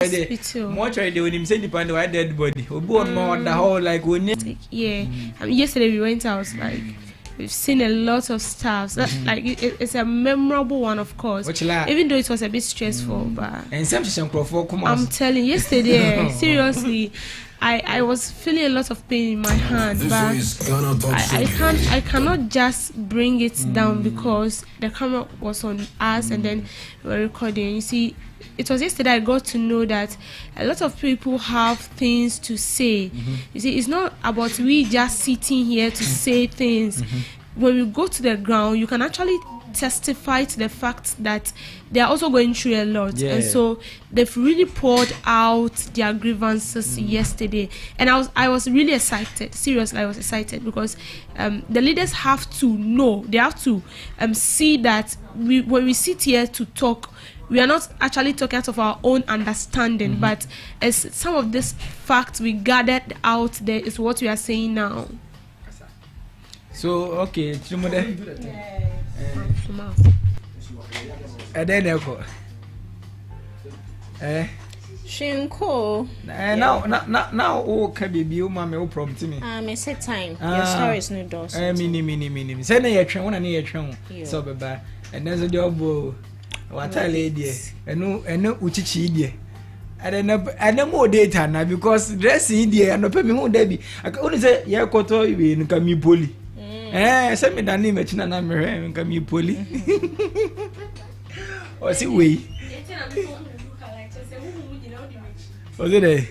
Mortuary they when him say depend on dead body. Obu on more the whole like when yesterday we went out like. We've seen a lot of stuff. So like it's a memorable one, of course. Even though it was a bit stressful, but I'm telling you, yesterday, seriously, I was feeling a lot of pain in my hand, but I cannot just bring it down because the camera was on us and then we were recording. You see, it was yesterday I got to know that a lot of people have things to say. You see, it's not about we just sitting here to say things. When we go to the ground, you can actually testify to the fact that they are also going through a lot. And so they've really poured out their grievances yesterday. And I was really excited. Seriously, I was excited because the leaders have to know, they have to see that when we sit here to talk, we are not actually talking out of our own understanding, but as some of this facts we gathered out there is what we are saying now. So okay, Shinko. Now, oh, can be you, mammy, oh, prompt me. I said time. Your story is no doors. Mini. Send a train, one a train. So, bye. And there's a job. What a lady, and no uchichi dear. I don't more data now because dress India and no pay me more Debbie. I can only say, yeah, koto, you in come poly. Send me that name, and I'm a come poly. Or see, we. Was it a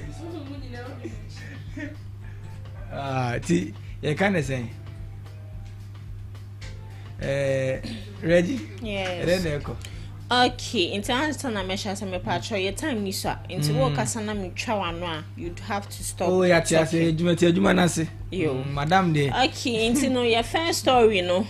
you can't say. Ready? Yes. Okay, in terms of measures and patrol, your time is up. Into work as an amateur, you'd have to stop. Oh, yeah, you, Madame de. Okay, into know your first story, you know.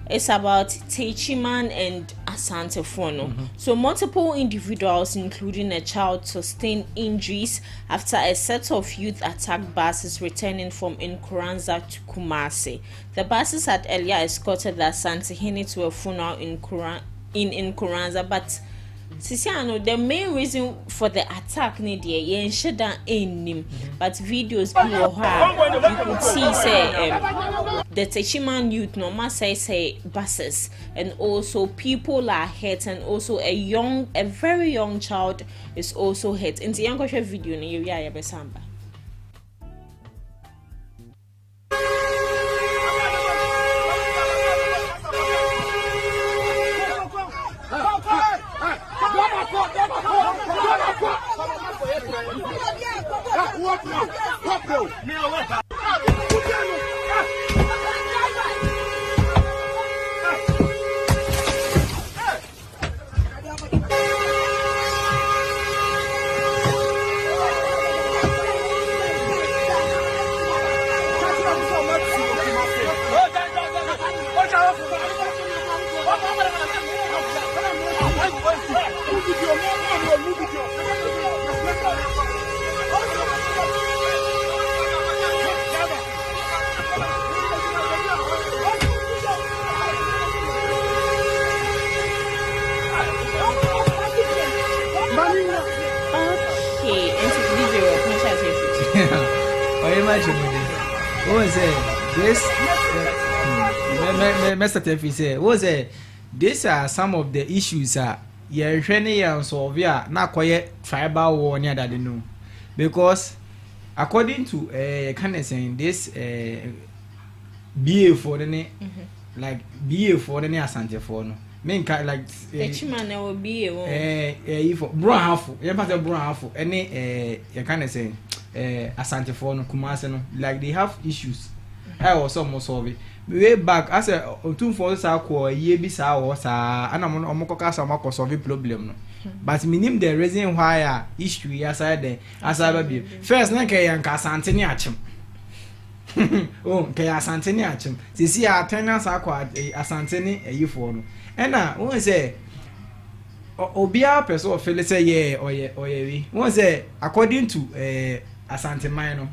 It's about Techiman and Otumfuo. So multiple individuals, including a child, sustained injuries after a set of youth attacked buses returning from Entourage to Kumasi. The buses had earlier escorted the Santihini to a funeral in Entourage, but Sisiano, the main reason for the attack Nidia yen sheda enim, but videos you could see say the Techiman youth no ma say buses, and also people are hurt, and also a very young child is also hurt. In the young video ni you ya besamba. Mr. Tefi said, these are some of the issues you're training and so yeah, not quite tribal war near that know. Because according to kind of saying this BA for the like BA for the Asante for no. Main like Techiman will be a for brown half, you pass a brown half, any you kind of saying Asante for no Kumasi no, like they have issues. I was almost solve it. Way back as a Otumfuo sa ko ye bi sa wo sa ana mo koka sa mo solve problem no. But minim the reason why issue ya side there as I be. First na ke yan ka Asante ni achim. Oh, ke Asante ni achim. Sisi a tenants sa ko Asante ni eyifo no. Ena won say obia person feel say yeah oye we. Won say according to Asante man no.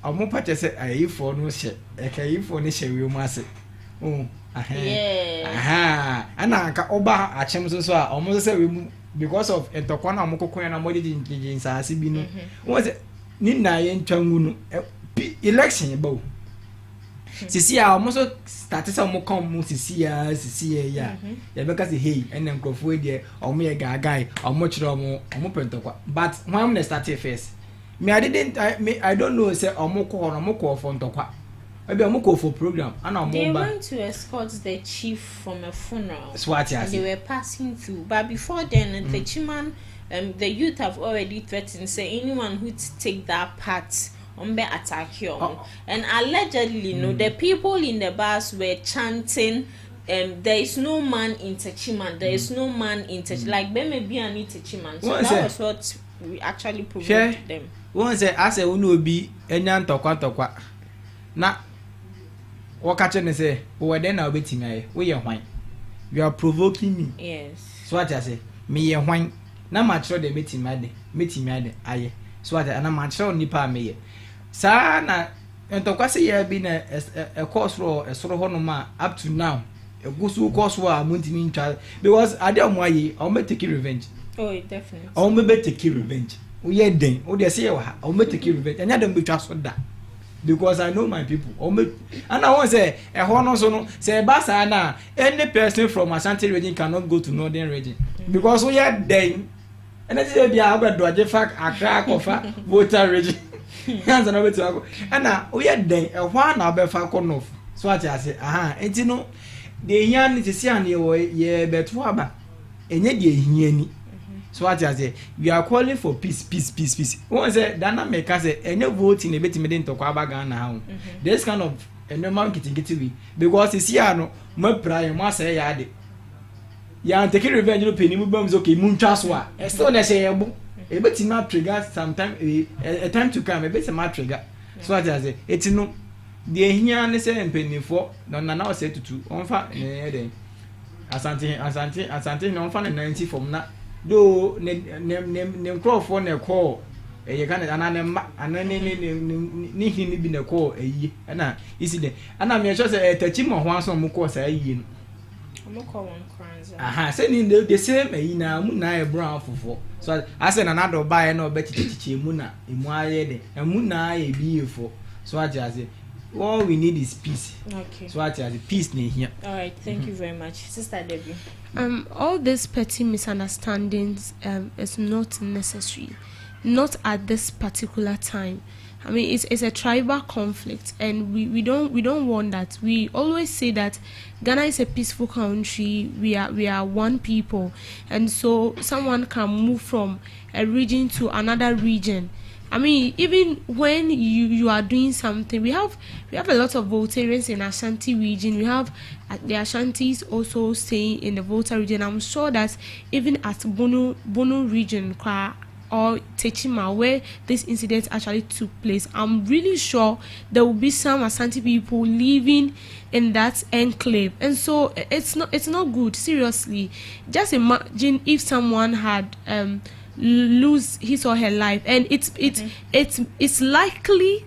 Omo pache say ayifo no hye ekayifo no hye we mu ase ana anka oba achem so a omo say we because of entokwana amokoko na modi jinjin saasi bi no won say ni na ye ntwangu no election ba o sisi a omo so start say omo come mu sisi ya ya be ka say hey ene nkrofo e de omo ye gagai omo chiro omo pentokwa but when am start first me I don't know say omo ko for ntokwa maybe omo ko for program and omo they went to escort the chief from a funeral and they were passing through, but before then Techiman the youth have already threatened say anyone who take that part attack you. And allegedly the people in the bus were chanting there is no man in Techiman, there is no man in Techiman, like maybe an Techiman. So that was what we actually provoked them. One say I say unu obi enya ntokwa na wakache ne say we then na obetimi aye we ye hwan, you are provoking me. Yes, so what I say me ye hwan na ma chiro de metimi ade aye, so what na ma chiro nipa me ye sa na ntokwa say ye bi na a course ro esoro ho no ma up to now e gusu course wa muntimi ntwa because ade omoaye o me take revenge. Oh, definitely o me be take revenge. We den o de say you ha o me take revenge anya dem betwa so da because I know my people and I want say e ho no so no say ba sa na any person from Ashanti region cannot go to northern region because we den and that say bia obedo ajefa Accra Kofa voter region hands na betu ako and na we den e ho na obefa ko north so ati ase enti no de hia ni sisi an ye betu aba enye de hia ni. So what I say, we are calling for peace. One say Dana make us say any voting a bit made to Kwabaga now. This kind of a normal getting we because it's here no my pride must say yard. Ya take revenge no penny bombs okay moon traswa. So they say a bit not trigger sometime a time to come a bit a trigger. So what I say, it's no the here say penny for no now say to two on fat Asante no fan 90 from that. Do ne crop for ne call you can ni hini bi ne call na isi and I'm sure say Techiman ho aso mo call say yi no call one kranza say ni the same na mu na e brown fofo so I say na do buy na obetichichi mu na emu aye de emu na aye bi efo so I just say all we need is peace. Okay. So I tell you, peace near here. All right. Thank you very much, Sister Debbie. All these petty misunderstandings is not necessary, not at this particular time. I mean, it's a tribal conflict, and we don't want that. We always say that Ghana is a peaceful country. We are one people, and so someone can move from a region to another region. I mean, even when you are doing something, we have a lot of Voltarians in Ashanti region. We have the Ashantis also staying in the Volta region. I'm sure that even at Bono region or Techiman, where this incident actually took place, I'm really sure there will be some Ashanti people living in that enclave, and so it's not good. Seriously, just imagine if someone had lose his or her life, and it's likely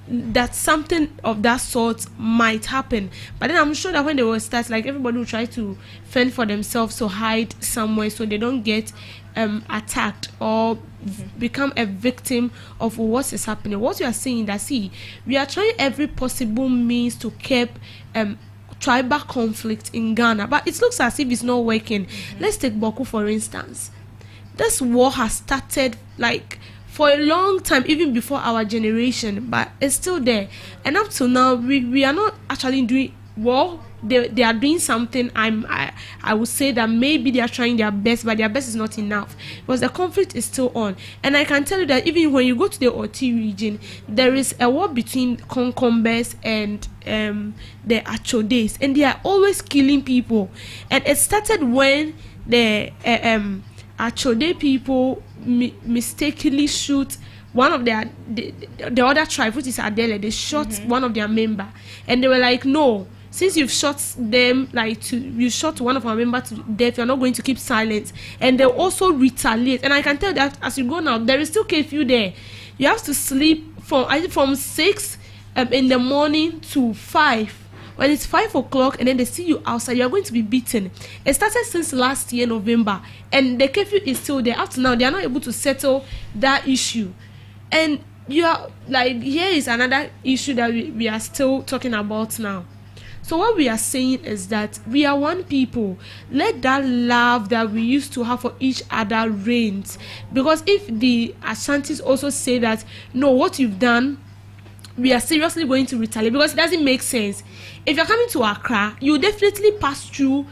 that something of that sort might happen. But then I'm sure that when they will start, like, everybody will try to fend for themselves, to hide somewhere so they don't get attacked or become a victim of what is happening. What you are saying that, see, we are trying every possible means to keep tribal conflict in Ghana, but it looks as if it's not working. Let's take Boko for instance. This war has started like for a long time, even before our generation, but it's still there. And up to now, we are not actually doing war. They are doing something. I would say that maybe they are trying their best, but their best is not enough because the conflict is still on. And I can tell you that even when you go to the Oti region, there is a war between Konkombes and the Achodes, and they are always killing people. And it started when the Achode people mistakenly shoot one of the other tribe, which is Adele. They shot one of their member, and they were like, no, since you've shot them, you shot one of our members to death, you're not going to keep silent. And they also retaliate. And I can tell that as you go now, there is still curfew there. You have to sleep from 6 in the morning to 5 When it's 5 o'clock and then they see you outside, you're going to be beaten. It started since last year, November, and the curfew is still there. Up to now, they are not able to settle that issue. And you are like, here is another issue that we are still talking about now. So what we are saying is that we are one people. Let that love that we used to have for each other reign. Because if the Ashantis also say that, no, what you've done, we are seriously going to retaliate, because it doesn't make sense. If you're coming to Accra, you definitely pass through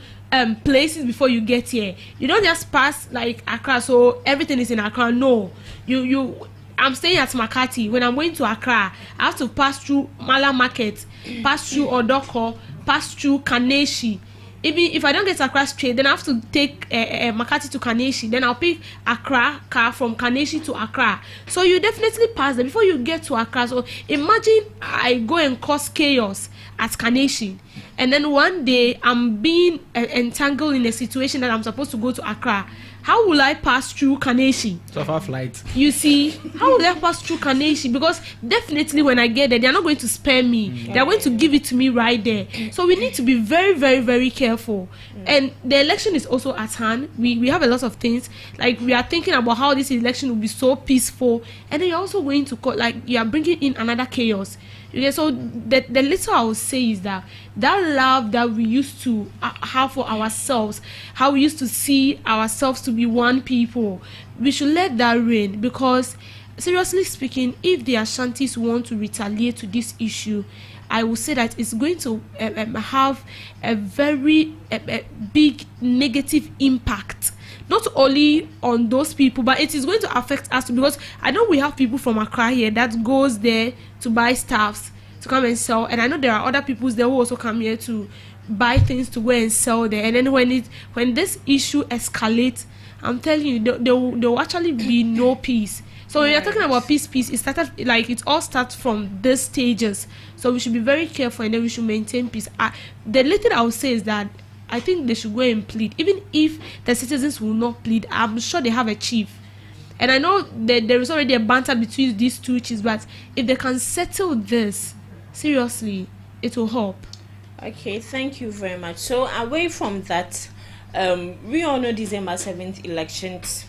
places before you get here. You don't just pass like Accra, so everything is in Accra. No, I'm staying at Makati. When I'm going to Accra, I have to pass through Mala Market, pass through Odoko, pass through Kaneshi. Even if I don't get Accra straight, then I have to take Makati to Kaneshi. Then I'll pick Accra car from Kaneshi to Accra. So you definitely pass there before you get to Accra. So imagine I go and cause chaos at Kaneshi, and then one day I'm being entangled in a situation that I'm supposed to go to Accra. How will I pass through Kaneshi? So far flight. You see, how will I pass through Kaneshi? Because definitely when I get there, they are not going to spare me. They are going to give it to me right there. So we need to be very, very, very careful. And the election is also at hand. We have a lot of things. Like, we are thinking about how this election will be so peaceful. And then you're also going to, like, you are bringing in another chaos. Okay, so the little I will say is that love that we used to have for ourselves, how we used to see ourselves to be one people, we should let that reign. Because seriously speaking, if the Ashantis want to retaliate to this issue, I will say that it's going to have a very big negative impact, not only on those people, but it is going to affect us too, because I know we have people from Accra here that goes there to buy stuffs to come and sell, and I know there are other people there who also come here to buy things to go and sell there. And then when this issue escalates, I'm telling you, there will actually be no peace. So when you're talking about peace, it started, like, it all starts from these stages. So we should be very careful, and then we should maintain peace. The little I would say is that I think they should go and plead. Even if the citizens will not plead, I'm sure they have a chief. And I know that there is already a banter between these two chiefs, but if they can settle this, seriously, it will help. Okay, thank you very much. So away from that, we all know December 7th elections,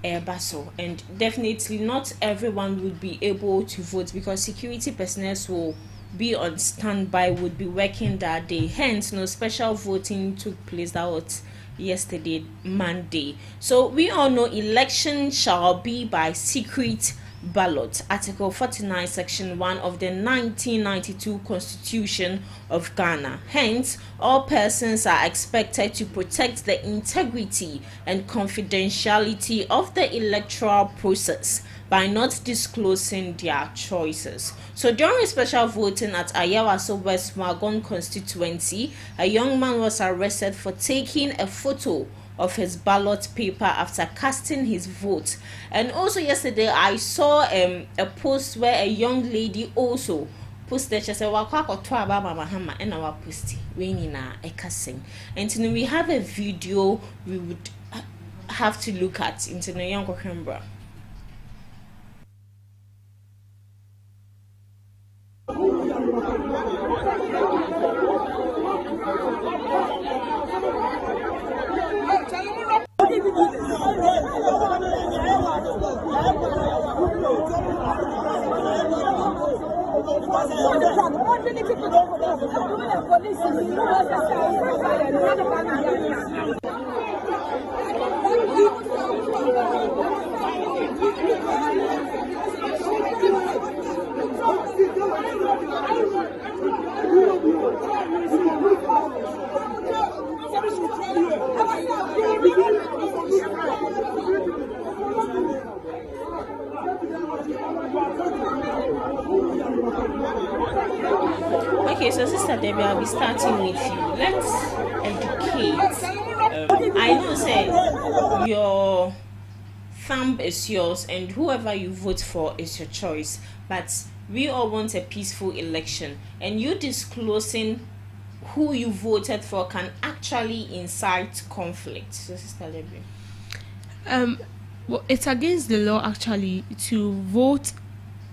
Basel, and definitely not everyone would be able to vote because security personnel will be on standby, would be working that day. Hence, no special voting took place. That was yesterday, Monday. So we all know election shall be by secret ballot. Article 49, Section 1 of the 1992 Constitution of Ghana. Hence, all persons are expected to protect the integrity and confidentiality of the electoral process by not disclosing their choices. So during special voting at Ayawaso West Wagon constituency, a young man was arrested for taking a photo of his ballot paper after casting his vote. And also yesterday I saw a post where a young lady also posted. She said, and our post and we have a video we would have to look at into the young Cochembra. Okay, so Sister Debbie, I'll be starting with you. Let's educate. I know, say, your thumb is yours, and whoever you vote for is your choice. But we all want a peaceful election, and you disclosing who you voted for can actually incite conflict. So, Sister Debbie. Well, it's against the law actually to vote.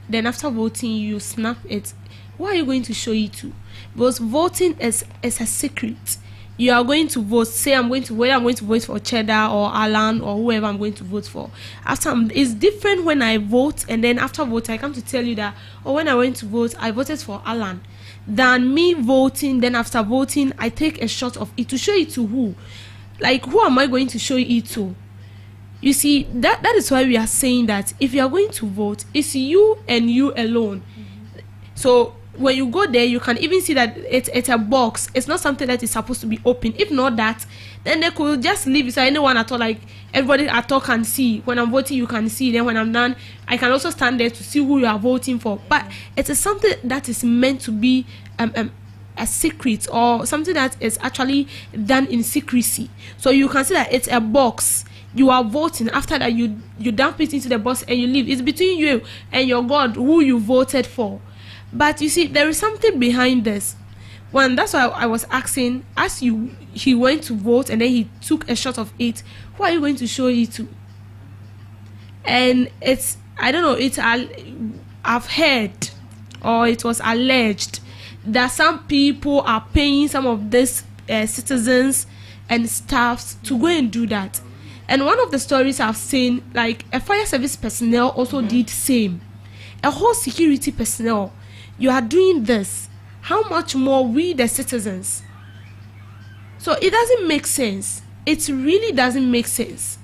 Then after voting, you snap it who are you going to show it to? Because voting is a secret. You are going to vote. Say I'm going to vote for Cheddar or Alan or whoever I'm going to vote for. It's different when I vote, and then after vote I come to tell you that, when I went to vote I voted for Alan, than me voting. Then after voting I take a shot of it to show it to who? Like, who am I going to show it to? You see, that is why we are saying that if you are going to vote, it's you and you alone. So when you go there, you can even see that it's a box. It's not something that is supposed to be open. If not that, then they could just leave it so anyone at all, like everybody at all can see. When I'm voting, you can see. Then when I'm done, I can also stand there to see who you are voting for. But it is something that is meant to be a secret, or something that is actually done in secrecy. So you can see that it's a box. You are voting. After that, you dump it into the box and you leave. It's between you and your God who you voted for. But you see, there is something behind this. That's why I was asking, as he went to vote and then he took a shot of it, who are you going to show it to? And I don't know, I've heard, or it was alleged, that some people are paying some of these citizens and staffs to go and do that. And one of the stories I've seen, like a fire service personnel also did same. A whole security personnel. You are doing this. How much more we the citizens? So it doesn't make sense. It really doesn't make sense.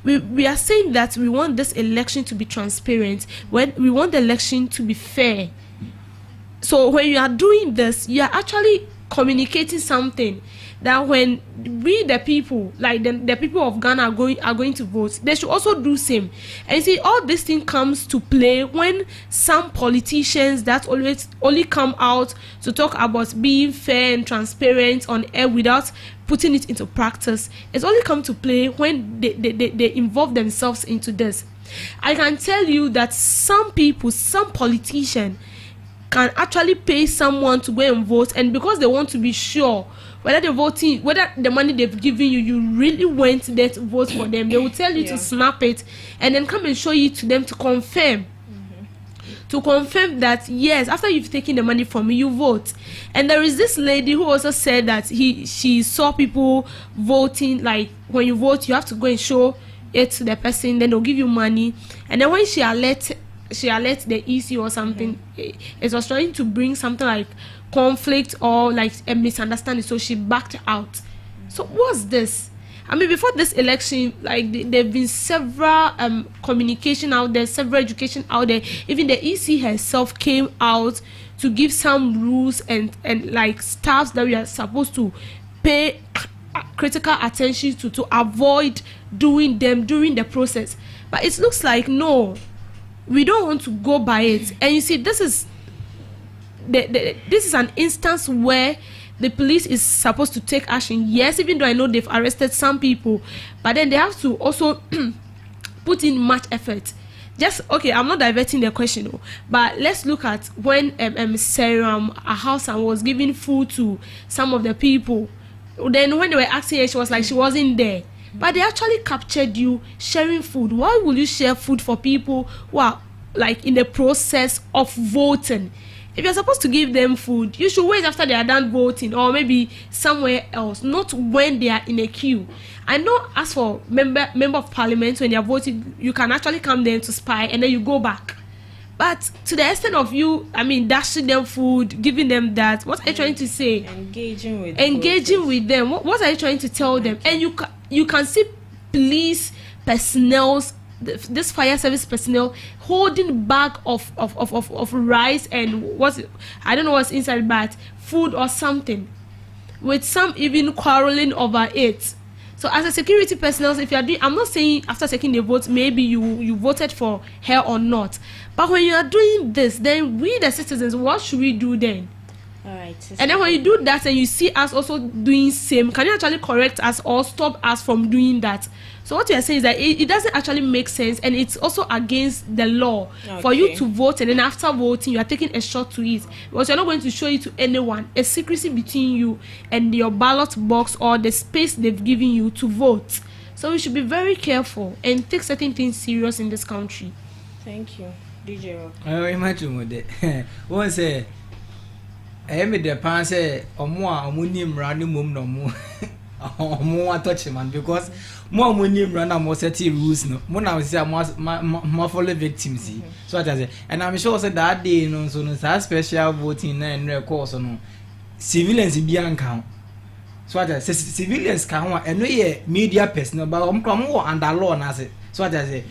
We are saying that we want this election to be transparent. When we want the election to be fair. So when you are doing this, you are actually communicating something that when we the people, like the people of Ghana are going to vote, they should also do same. And you see, all this thing comes to play when some politicians that only come out to talk about being fair and transparent on air without putting it into practice. It's only come to play when they involve themselves into this. I can tell you that some people, some politicians can actually pay someone to go and vote, and because they want to be sure whether the money they've given you really went there to vote for them, they will tell you to snap it and then come and show it to them to confirm. To confirm that yes, after you've taken the money from me, you vote. And there is this lady who also said that she saw people voting, like when you vote you have to go and show it to the person, then they'll give you money. And then when she alert the EC or something, it was trying to bring something like conflict or like a misunderstanding, so she backed out. So what's this? I mean, before this election, like there've been several communication out there, several education out there. Even the EC herself came out to give some rules and like staffs that we are supposed to pay critical attention to avoid doing them during the process. But it looks like no, we don't want to go by it. And you see, this is an instance where the police is supposed to take action. Yes, even though I know they've arrested some people, but then they have to also put in much effort. I'm not diverting the question, but let's look at when Serum Ahausan was giving food to some of the people. Then when they were asking her, she was like she wasn't there. But they actually captured you sharing food. Why will you share food for people who are like in the process of voting? If you're supposed to give them food, you should wait after they are done voting, or maybe somewhere else, not when they are in a queue. I know as for member of parliament, when they are voting, you can actually come there to spy and then you go back. But to the extent of you, I mean, dashing them food, giving them that, what are you trying to say? Engaging with them. What are you trying to tell them? And you can see police personnel, this fire service personnel holding bag of rice and I don't know what's inside, but food or something, with some even quarreling over it. So as a security personnel, if you are doing, I'm not saying after taking the vote maybe you voted for her or not, but when you are doing this, then we the citizens, what should we do then? All right. And then when you do that and you see us also doing same, can you actually correct us or stop us from doing that? So what you are saying is that it doesn't actually make sense, and it's also against the law for you to vote, and then after voting you are taking a shot to it, because you're not going to show it to anyone. A secrecy between you and your ballot box or the space they've given you to vote. So we should be very careful and take certain things serious in this country. Thank you, DJ Rock. I imagine with it. One say me the pan say omo ni mra ni mum no mo omo Techiman because mo ni mra na mo set rules no mo na say mo follow victims so that say and I'm sure say that day no so no special voting na en record so no civilians bi anka so that say civilians can ho eno ye media person but mo under law na say so that say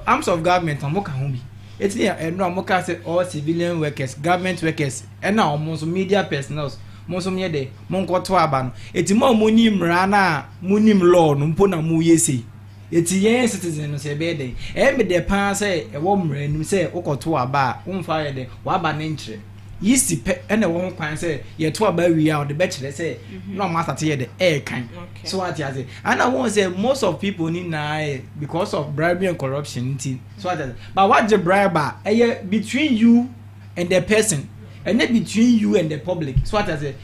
arms of government mo ka ho bi it's no amoka say all civilian workers government workers and now most media personnel most of me de monko to aba no eti mo muni mra na munim law no mpo na mu yesi eti yen citizen no say be de me de pan say e wo mra nim say ukoto aba umfa ye de wa aba ne nkyere yisi pe ene wo ho kwan say ye to aba wi a o de be kyere say no master te ye de kan so what you say and I want say most of people need na because of bribery and corruption so what but what the bribe between you and the person and not between you and the public so what I say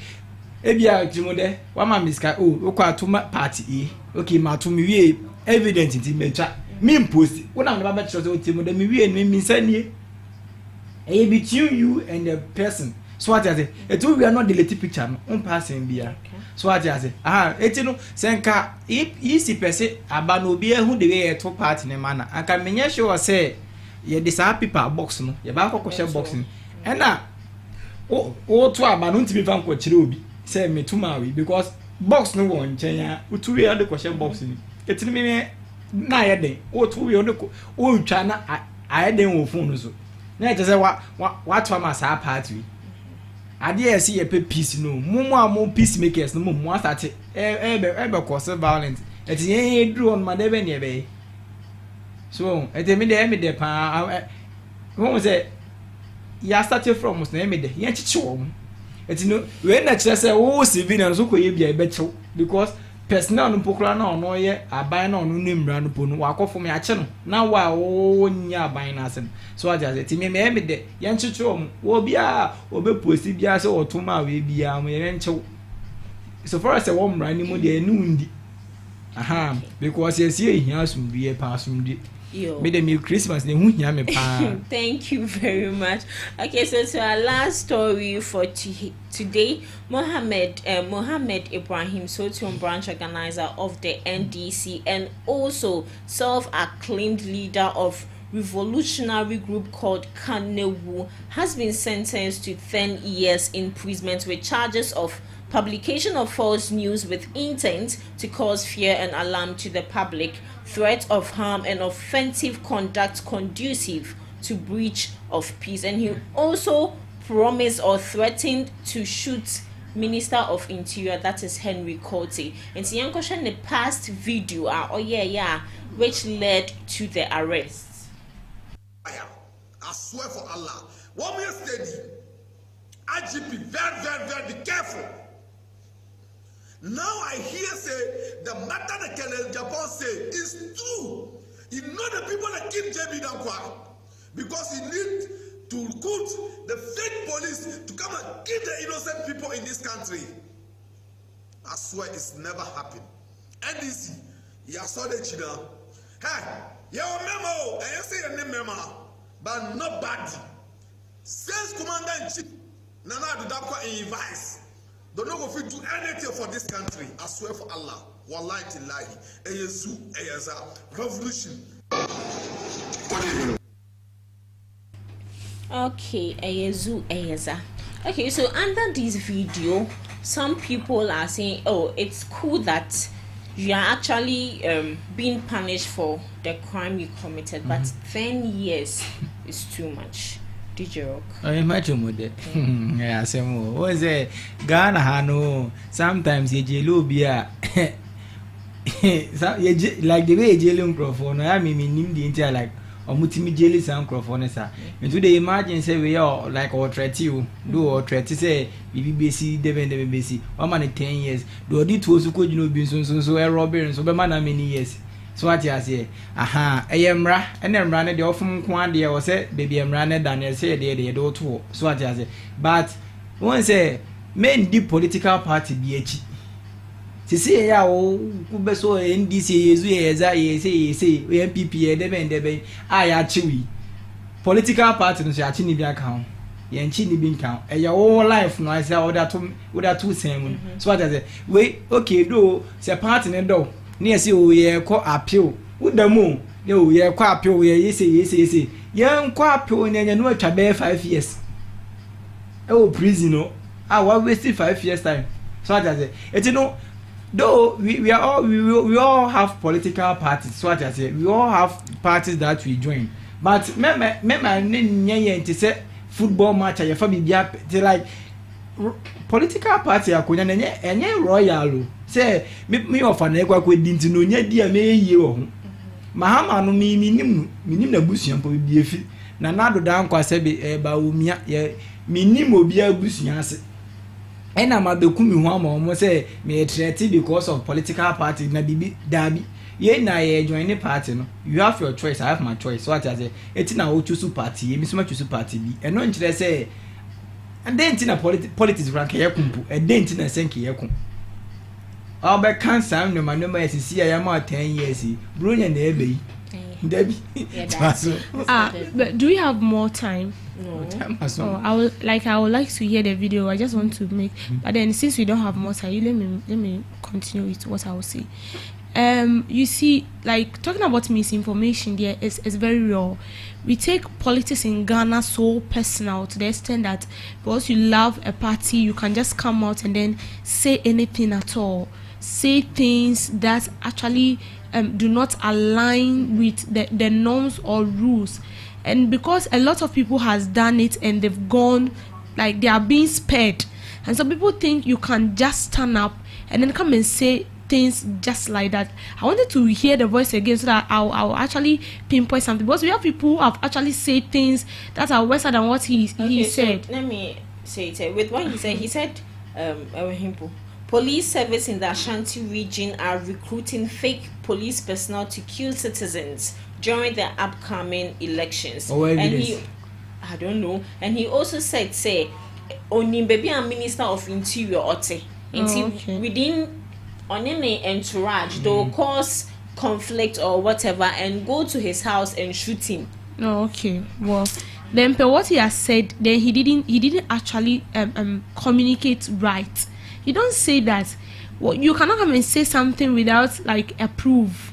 ebia jimode wa ma miska okwa atuma party okay ma to me we evident it me post wona me ba be chose otimo de me we me sanie between you and the person so what I say it we are not delete picture no on passing bia so what I say etino senka easy person aba no obi ehu de we to party ne mana aka menye sure say ye de sa paper box no ye ba kokoshe box ni ena o to aba no ntimi fa nkokire obi say me tuma we because box no won nchen utu we ade kokoshe box ni etini me na ye den o to we o ntwa na aye den wo phone so na je say wa to ma sa party ade esi ye pe peace no mo peacemakers no mo start ebe cause violence eti ye dru on ma de be ne be so eti me de pa who say ya start from us na me de ye chichi wo eti no we na kire say wo civilian so koye bia be chiw because personal no pokura na ono ye aban na ono nemra no po no wakofo me ache no na wa wo nya aban na asem so aja eti me de ye nchichi wo bia obeposi bia se otuma we bia mo ye nchiw so far as wo mra ni mo de enu ndi because yes ye hia sum bia pa sum di me de Christmas ne hu hia me pa. Thank you very much. Okay, so to our last story for today, Mohammed Ibrahim Sotion, branch organizer of the NDC and also self-acclaimed leader of revolutionary group called Kanewu, has been sentenced to 10 years imprisonment with charges of publication of false news with intent to cause fear and alarm to the public, threat of harm, and offensive conduct conducive to breach of peace. And he also promised or threatened to shoot Minister of Interior, that is Henry Kote. And so in the past video, which led to the arrest. I swear for Allah, 1 year steady. IGP, very be careful. Now I hear say the matter that Colonel Japan say is true. You know the people that keep JB Dankwa because he need to recruit the fake police to come and kill the innocent people in this country. I swear it's never happened. NDC, you saw the China. Hey, your memo, I say your name memo, but not bad. Since Commander in Chief Nana Adudakwa in vice. Don't know if we do anything for this country. I swear for Allah. Wallahi tillahi. Eyezu, eyeza. Revolution. Okay, eyezu, eyeza. Okay, so under this video, some people are saying, oh, it's cool that you are actually being punished for the crime you committed, but 10 years is too much. DJ Rock. I imagine with it. Yeah, same. What is it? Ghana Hano. Sometimes you jelo bia. Like the way jelo microphone. I mean, nim the entire like. Omutimi jeli sound microphone sa. Into the imagine say we are like or threat you. Do or threat say BBC deben BBC. 1 man 10 years. Do di to so ko jino bi so robbery so be man many years. So what you say? Emra, and Emra, the often quandia was said, baby Emra, Daniel said, they do too. So what you say? But one say, men deep political party BH. To say, could so NDC is say, MPP, Deben, I actually political party, no Chini account. yenchi ni bin kan e your life no I say woda to same so what I say we okay do say party ne do na ye say o ye ko appeal woda mu ne o ye ko appeal ye say ye ko appeal ne no atwa be 5 years e o prison no wa waste 5 years time so what I say it no though we all have political parties so what I say we all have parties that we join but me nyenye to say football match ya fa bibia like political party akonya enye royal say me ofa na ekwa kwedi nti no nya dia me yie wo ho mahama no minim na busuan po bibia fi na nado dan kwa se be ba omia ye minim obi abusuan ase ena ma beku mi ho ama say me treat because of political party na bibi dabi ye na ye join the party no you have your choice I have my choice so what I say eti na o choose party ye mi so ma choose party bi eno nkire say enti na politics rank ye kumpu enti na senke ye kum all be cancer no ma sisi ya ma 10 years bronya na ebe yi Debbie. But do we have more time? No. I would like to hear the video. I just want to make, but then since we don't have more time, let me continue with what I will say. You see, like talking about misinformation, there is very real. We take politics in Ghana so personal to the extent that because you love a party, you can just come out and then say anything at all, say things that actually do not align with the norms or rules. And because a lot of people has done it and they've gone, like they are being spared, and some people think you can just stand up and then come and say things just like that. I wanted to hear the voice again so that I'll actually pinpoint something, because we have people who have actually said things that are worse than what he said. So let me say it with what he said. Police service in the Ashanti region are recruiting fake police personnel to kill citizens during the upcoming elections. I don't know. And he also said, say, Onimbebi and Minister of Interior Ote. Within any entourage, they will cause conflict or whatever and go to his house and shoot him. Oh, okay. Well, then what he has said, then he didn't actually communicate right. You don't say that. Well, you cannot come and say something without like a proof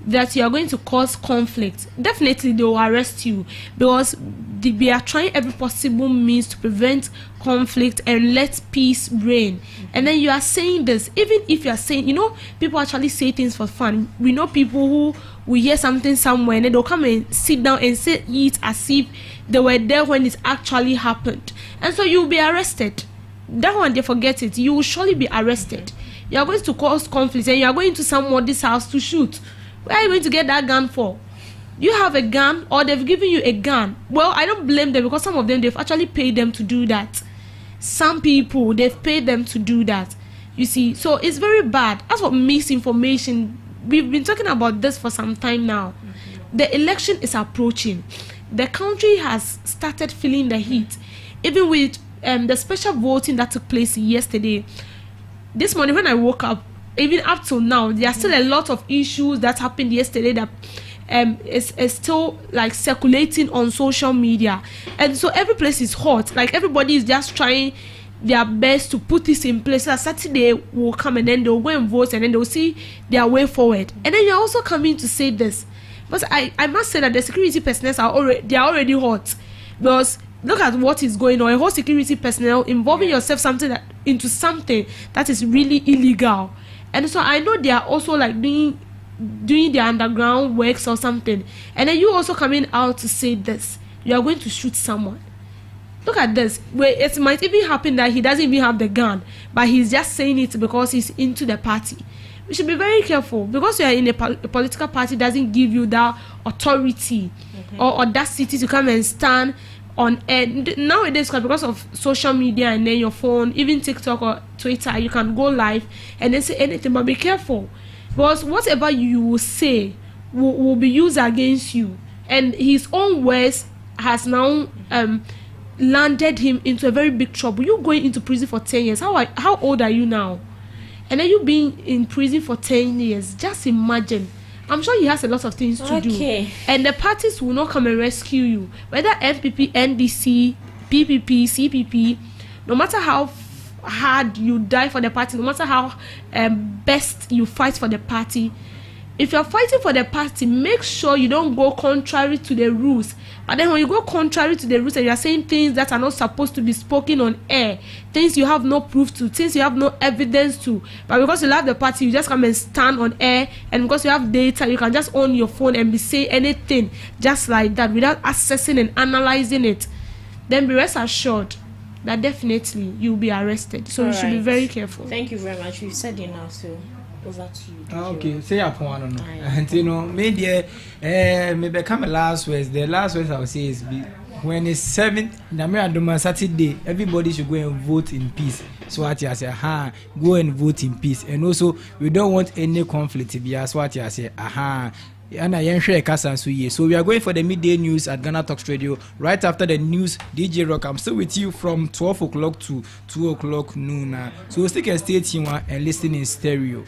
that you are going to cause conflict. Definitely they will arrest you, because they are trying every possible means to prevent conflict and let peace reign. And then you are saying this, even if you are saying, you know, people actually say things for fun. We know people who will hear something somewhere and then they'll come and sit down and say it as if they were there when it actually happened, and so you'll be arrested. That one, they forget it. You will surely be arrested. You are going to cause conflict and you are going to somebody's house to shoot. Where are you going to get that gun for? You have a gun, or they've given you a gun. Well, I don't blame them, because some of them, they've actually paid them to do that. Some people, they've paid them to do that. You see, so it's very bad. That's what misinformation. We've been talking about this for some time now. The election is approaching. The country has started feeling the heat. Even with the special voting that took place yesterday, this morning when I woke up, even up till now, there are still a lot of issues that happened yesterday that is still like circulating on social media, and so every place is hot. Like everybody is just trying their best to put this in place. So Saturday will come and then they'll go and vote and then they'll see their way forward. And then you're also coming to say this, but I must say that the security personnel are already hot, because look at what is going on. A whole security personnel involving yourself into something that is really illegal. And so I know they are also like doing their underground works or something. And then you also coming out to say this. You are going to shoot someone. Look at this. Where it might even happen that he doesn't even have the gun, but he's just saying it because he's into the party. We should be very careful, because you are in a political party doesn't give you that authority or audacity to come and stand on air. Nowadays, because of social media and then your phone, even TikTok or Twitter, you can go live and then say anything, but be careful, because whatever you will say will be used against you. And his own words has now landed him into a very big trouble. You going into prison for 10 years. How old are you now? And then you being in prison for 10 years. Just imagine. I'm sure he has a lot of things to do. And the parties will not come and rescue you. Whether MPP, NDC, PPP, CPP, no matter how hard you die for the party, no matter how best you fight for the party, if you're fighting for the party, make sure you don't go contrary to the rules. But then when you go contrary to the rules and you are saying things that are not supposed to be spoken on air, things you have no proof to, things you have no evidence to, but because you love the party, you just come and stand on air, and because you have data, you can just on your phone and be saying anything just like that without assessing and analyzing it, then be rest assured that definitely you'll be arrested. So you should be very careful. Thank you very much. You said enough, so over to you. Okay, say up one. And you know, maybe come last words. The last words I will say is when it's 7th, Namira Saturday, everybody should go and vote in peace. So what I say, go and vote in peace. And also, we don't want any conflict to be as what I say, So we are going for the midday news at Ghana Talks Radio. Right after the news, DJ Rock, I'm still with you from 12 o'clock to 2 o'clock noon. So stick and stay tuned and listen in stereo.